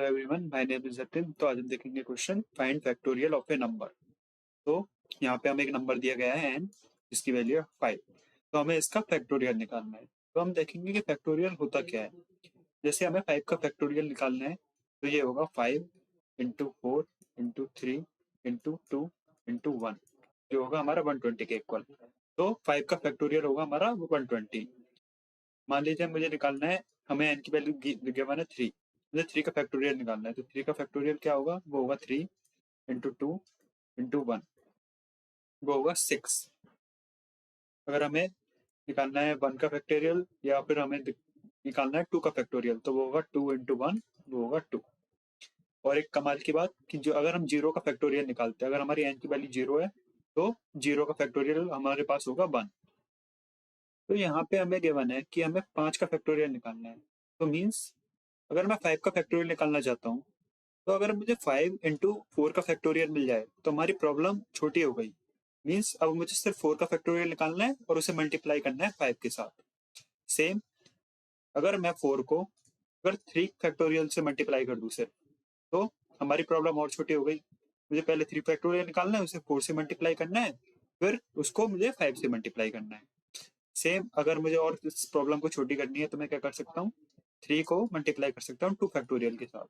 Everyone, my name is Jatin. तो आज हम देखेंगे question find factorial of A number. तो यहाँ पे हमें एक नंबर दिया गया है n, जिसकी वैल्यू है 5। तो हमें इसका फैक्टोरियल निकालना है। तो हम देखेंगे कि फैक्टोरियल होता क्या है। जैसे हमें 5 का फैक्टोरियल निकालना है, तो ये होगा 5 इंटू 4 इंटू 3 इंटू 2 इंटू 1, जो होगा हमारा 120 के इक्वल। तो 5 का फैक्टोरियल होगा हमारा 120। मान लीजिए मुझे निकालना है, हमें n की वैल्यू गिवन है 3, मुझे 3 का फैक्टोरियल निकालना है। तो 3 का फैक्टोरियल क्या होगा, वो होगा 3 इंटू 2 इंटू 1, वो होगा 6। अगर हमें निकालना है 1 का फैक्टोरियल या फिर हमें निकालना है 2 का फैक्टोरियल, तो वो होगा 2 इंटू 1, वो होगा 2। और एक कमाल की बात कि जो अगर हम 0 का फैक्टोरियल निकालते हैं, अगर हमारी n की वैल्यू 0 है, तो 0 का फैक्टोरियल हमारे पास होगा 1। तो यहाँ पे हमें गिवन है कि हमें 5 का फैक्टोरियल निकालना है। तो मीन्स अगर मैं 5 का फैक्टोरियल निकालना चाहता हूँ, तो अगर मुझे 5 इंटू 4 का फैक्टोरियल मिल जाए तो हमारी प्रॉब्लम छोटी हो गई। मीन्स अब मुझे सिर्फ 4 का फैक्टोरियल निकालना है और उसे मल्टीप्लाई करना है 5 के साथ। सेम अगर मैं 4 को अगर 3 फैक्टोरियल से मल्टीप्लाई कर दूं सिर्फ, तो हमारी प्रॉब्लम और छोटी हो गई। मुझे पहले 3 फैक्टोरियल निकालना है, उसे 4 से मल्टीप्लाई करना है, फिर उसको मुझे 5 से मल्टीप्लाई करना है। सेम अगर मुझे और इस प्रॉब्लम को छोटी करनी है, तो मैं क्या कर सकता हूँ, 3 को मल्टीप्लाई कर सकता हूँ 2 फैक्टोरियल के साथ।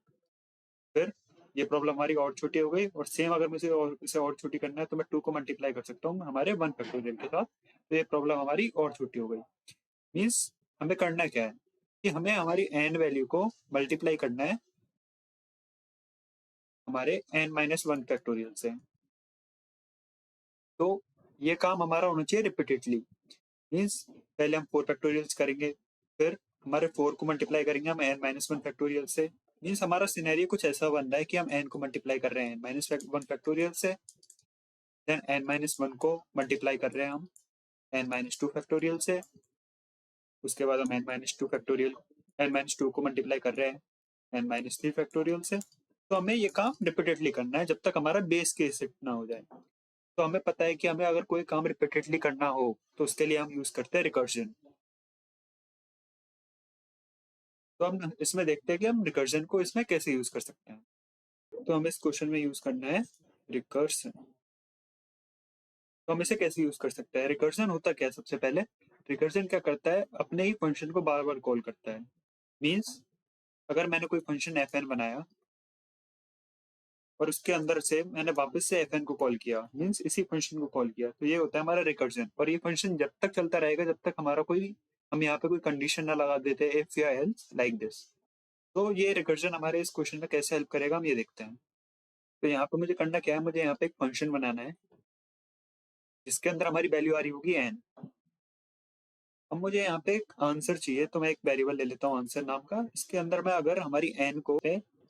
फिर ये प्रॉब्लम हमारी और छोटी हो गई। और सेम अगर मुझे और इसे और छोटी करना है, तो मैं 2 को मल्टीप्लाई कर सकता हूँ हमारे 1 फैक्टोरियल के साथ। तो ये प्रॉब्लम हमारी और छोटी हो गई। मीन्स हमें करना क्या है कि हमें हमारी n वैल्यू को मल्टीप्लाई करना है हमारे n-1 फैक्टोरियल से। तो ये काम हमारा होना चाहिए रिपीटेडली। मीन्स पहले हम 4 फैक्टोरियल्स करेंगे, फिर हमारे 4 को मल्टीप्लाई करेंगे हम n-1 फैक्टोरियल से। मीन्स हमारा सिनेरियो कुछ ऐसा बन रहा है कि हम n को मल्टीप्लाई कर रहे हैं n-1 फैक्टोरियल से, देन n-1 को मल्टीप्लाई कर रहे हैं हम n-2 फैक्टोरियल से, उसके बाद हम n-2 फैक्टोरियल n-2 को मल्टीप्लाई कर रहे हैं n-3 फैक्टोरियल से। तो हमें ये काम रिपीटेडली करना है जब तक हमारा बेस केस सेट ना हो जाए। तो हमें पता है कि हमें अगर कोई काम रिपीटेडली करना हो, तो उसके लिए हम यूज करते हैं रिकर्जन। तो हम इसमें देखते हैं कि हम रिकर्जन को इसमें कैसे यूज कर सकते हैं। तो हमें इस क्वेश्चन में यूज करना है रिकर्सन। तो हम इसे कैसे यूज कर सकते हैं, रिकर्जन होता क्या है। सबसे पहले रिकर्जन क्या करता है, अपने ही फंक्शन को बार बार कॉल करता है। मीन्स अगर मैंने कोई फंक्शन एफ एन बनाया और उसके अंदर से मैंने वापस से एफ एन को कॉल किया, मीन्स इसी फंक्शन को कॉल किया, तो ये होता है हमारा रिकर्जन। और ये फंक्शन जब तक चलता रहेगा जब तक हमारा कोई हम यहाँ पे कोई कंडीशन ना लगा देते इफ या एल्स लाइक दिस। तो ये रिकर्जन हमारे इस क्वेश्चन में कैसे हेल्प करेगा हम ये देखते हैं। तो यहाँ पे मुझे करना क्या है, मुझे यहाँ पे एक फंक्शन बनाना है जिसके अंदर हमारी वैल्यू आ रही होगी एन। अब मुझे यहाँ पे एक आंसर चाहिए, तो मैं एक वेरिएबल ले लेता हूँ आंसर नाम का। इसके अंदर मैं अगर हमारी एन को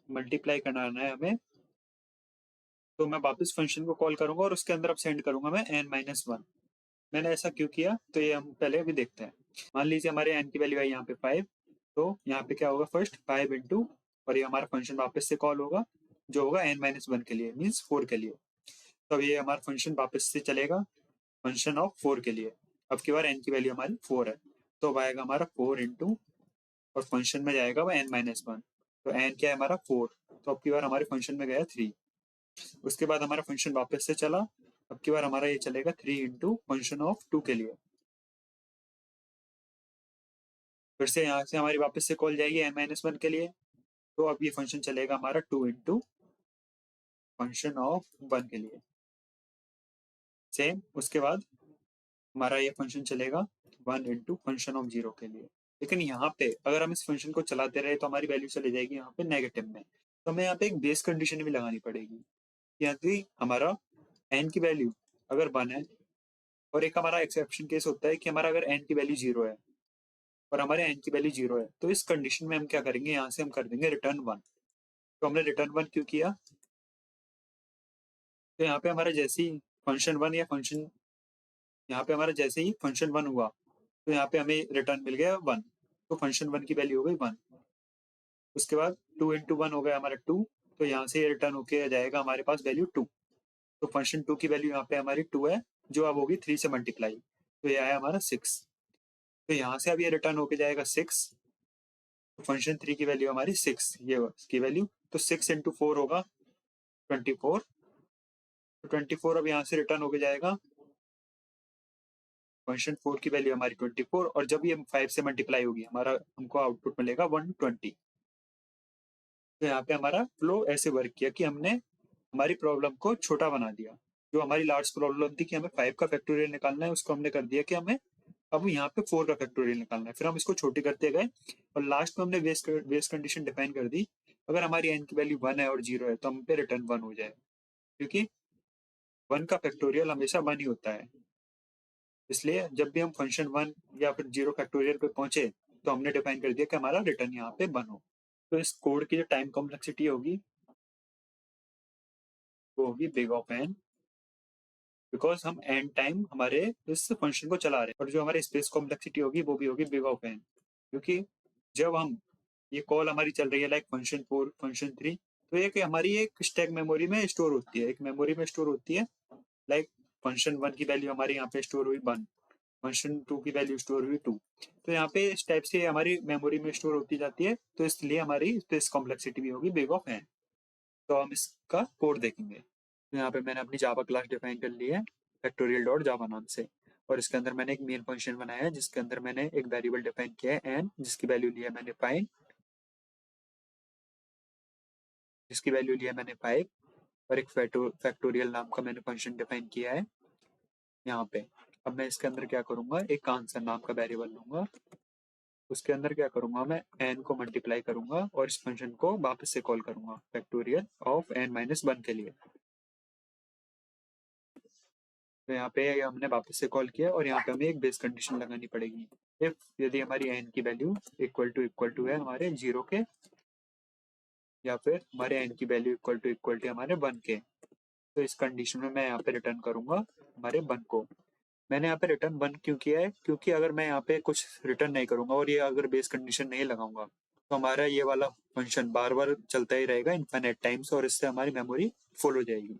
मल्टीप्लाई कराना है हमें, तो मैं वापस फंक्शन को कॉल करूंगा और उसके अंदर अब सेंड करूंगा मैं n-1। मैंने ऐसा क्यों किया, तो ये हम पहले अभी देखते हैं। मान लीजिए हमारे n की वैल्यू है यहाँ पे 5, तो यहाँ पे क्या होगा, फर्स्ट 5 इंटू, और ये हमारा फंक्शन वापस से कॉल होगा जो होगा n-1 के लिए, मीन्स 4 के लिए। तो अब ये हमारा फंक्शन वापस से चलेगा फंक्शन ऑफ 4 के लिए। अब की बार n की वैल्यू हमारी 4 है, तो अब आएगा हमारा 4 इंटू, और फंक्शन में जाएगा वो n-1। तो n क्या है हमारा 4, तो अब की बार हमारे फंक्शन में गया 3। उसके बाद हमारा फंक्शन वापस से चला, अब की बार हमारा ये चलेगा 3 इंटू फंक्शन ऑफ 2 के लिए। फिर से यहाँ से हमारी वापस से कॉल जाएगी n-1 के लिए, तो अब ये फंक्शन चलेगा हमारा 2 इंटू फंक्शन ऑफ 1 के लिए। सेम उसके बाद हमारा ये फंक्शन चलेगा 1 इंटू फंक्शन ऑफ 0 के लिए। लेकिन यहाँ पे अगर हम इस फंक्शन को चलाते रहे तो हमारी वैल्यू चली जाएगी यहाँ पे नेगेटिव में। तो हमें यहाँ पे एक बेस कंडीशन भी लगानी पड़ेगी। यदि हमारा n की वैल्यू अगर 1 है, और एक हमारा एक्सेप्शन केस होता है कि हमारा अगर n की वैल्यू 0 है और हमारे n की वैल्यू 0 है, तो इस कंडीशन में हम क्या करेंगे, यहाँ से हम कर देंगे रिटर्न 1। तो हमने रिटर्न 1 क्यों किया, तो यहाँ पे हमारा जैसे ही फंक्शन 1 या फंक्शन यहाँ पे हमारा जैसे ही फंक्शन 1 हुआ, तो यहाँ पे हमें रिटर्न मिल गया 1। तो फंक्शन 1 की वैल्यू हो गई 1। उसके बाद 2 इंटू 1 हो गया हमारा 2, तो यहाँ से रिटर्न होके जाएगा हमारे पास वैल्यू 2। तो फंक्शन 2 की वैल्यू यहाँ पे हमारी 2 है, जो अब होगी 3 से मल्टीप्लाई, तो ये आया हमारा 6। तो यहाँ से अब ये रिटर्न होके जाएगा 6। तो फंक्शन 3 की वैल्यू हमारी 6, ये इसकी वैल्यू तो 6 × 4 होगा 24। तो 24 अब यहाँ से रिटर्न होके जाएगा, फंक्शन 4 की वैल्यू हमारी 24, और जब ये 5 से मल्टीप्लाई होगी हमारा हमको आउटपुट मिलेगा 120। तो यहाँ पे हमारा फ्लो ऐसे वर्क किया कि हमने हमारी प्रॉब्लम को छोटा बना दिया। जो हमारी लार्ज प्रॉब्लम थी कि हमें 5 का फैक्टोरियल निकालना है, उसको हमने कर दिया कि हमें अब यहाँ पे 4 का फैक्टोरियल निकालना है। फिर हम इसको छोटी करते गए और लास्ट में हमने वेस्ट कंडीशन डिफाइन कर दी, अगर हमारी n की वैल्यू 1 है और 0 है तो हम पे रिटर्न 1 हो जाए, क्योंकि 1 का फैक्टोरियल हमेशा 1 ही होता है। इसलिए जब भी हम फंक्शन 1 या फिर 0 फैक्टोरियल पे पहुंचे तो हमने डिफाइन कर दिया कि हमारा रिटर्न यहाँ पे 1 हो। तो इस कोड की जो टाइम कॉम्प्लेक्सिटी होगी वो होगी बिग ऑफ n, बिकॉज हम n टाइम हमारे इस फंक्शन को चला रहे हैं। और जो हमारी स्पेस कॉम्प्लेक्सिटी होगी वो भी होगी बिग ऑफ n, क्योंकि जब हम ये कॉल हमारी चल रही है लाइक फंक्शन 4 फंक्शन 3, तो ये कि हमारी एक स्टैक मेमोरी में स्टोर होती है, एक मेमोरी में स्टोर होती है। लाइक फंक्शन 1 की वैल्यू हमारी यहाँ पे स्टोर हुई 1, फंक्शन 2 की वैल्यू स्टोर हुई 2। तो यहाँ पे इस टाइप से हमारी मेमोरी में स्टोर होती जाती है, तो इसलिए हमारी स्पेस कॉम्प्लेक्सिटी भी होगी बिग ऑफ n। तो हम इसका कोड देखेंगे। तो यहाँ पे मैंने अपनी जावा क्लास डिफाइन कर ली है फैक्टोरियल डॉट जावा नाम से, और इसके अंदर मैंने एक मेन फंक्शन बनाया है जिसके अंदर मैंने एक वेरिएबल डिफाइन किया है n, जिसकी वैल्यू लिया मैंने 5, जिसकी वैल्यू लिया मैंने 5, और एक फैक्टोरियल नाम का मैंने फंक्शन डिफाइन किया है यहाँ पे। अब मैं इसके अंदर क्या करूंगा, एक आंसर नाम का वेरिएबल लूंगा, उसके अंदर क्या करूंगा, मैं n को मल्टीप्लाई करूंगा और इस फंक्शन को वापस से कॉल करूंगा फैक्टोरियल ऑफ n-1 के लिए। तो यहाँ पे हमने वापस से कॉल किया और यहाँ पे हमें एक बेस कंडीशन लगानी पड़ेगी। इफ यदि हमारी n की वैल्यू इक्वल टू है हमारे 0 के, या फिर हमारे n की वैल्यू इक्वल टू हमारे 1 के, तो इस कंडीशन में मैं यहाँ पे रिटर्न करूंगा हमारे 1 को। मैंने यहाँ पे रिटर्न 1 क्यों किया है, क्योंकि अगर मैं यहाँ पे कुछ रिटर्न नहीं करूंगा और ये अगर बेस कंडीशन नहीं लगाऊंगा तो हमारा ये वाला फंक्शन बार बार चलता ही रहेगा इनफाइनाइट टाइम्स, और इससे हमारी मेमोरी फुल हो जाएगी।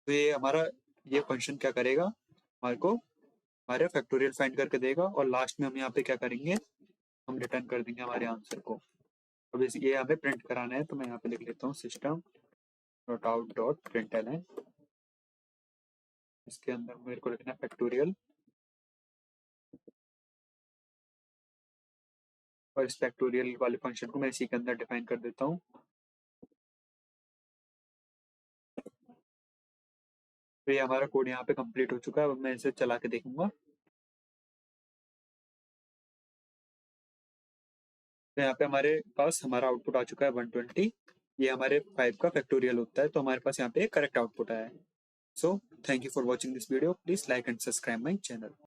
तो ये हमारा ये फंक्शन क्या करेगा, हमारे को हमारे फैक्टोरियल फाइंड करके देगा, और लास्ट में हम यहाँ पे क्या करेंगे, हम रिटर्न कर देंगे हमारे आंसर को। अब ये हमें प्रिंट कराना है, तो मैं यहाँ पे लिख लेता हूँ system dot out dot println. इसके अंदर मेरे को लिखना है फैक्टोरियल, और इस फैक्टोरियल वाले फंक्शन को मैं इसी के अंदर डिफाइन कर देता हूँ। तो ये हमारा कोड यहाँ पे कंप्लीट हो चुका है। अब मैं इसे चला के देखूंगा। तो यहाँ पे हमारे पास हमारा आउटपुट आ चुका है 120। ये हमारे 5 का फैक्टोरियल होता है, तो हमारे पास यहाँ पे करेक्ट आउटपुट आया है। So thank you for watching this video, please like and subscribe my channel.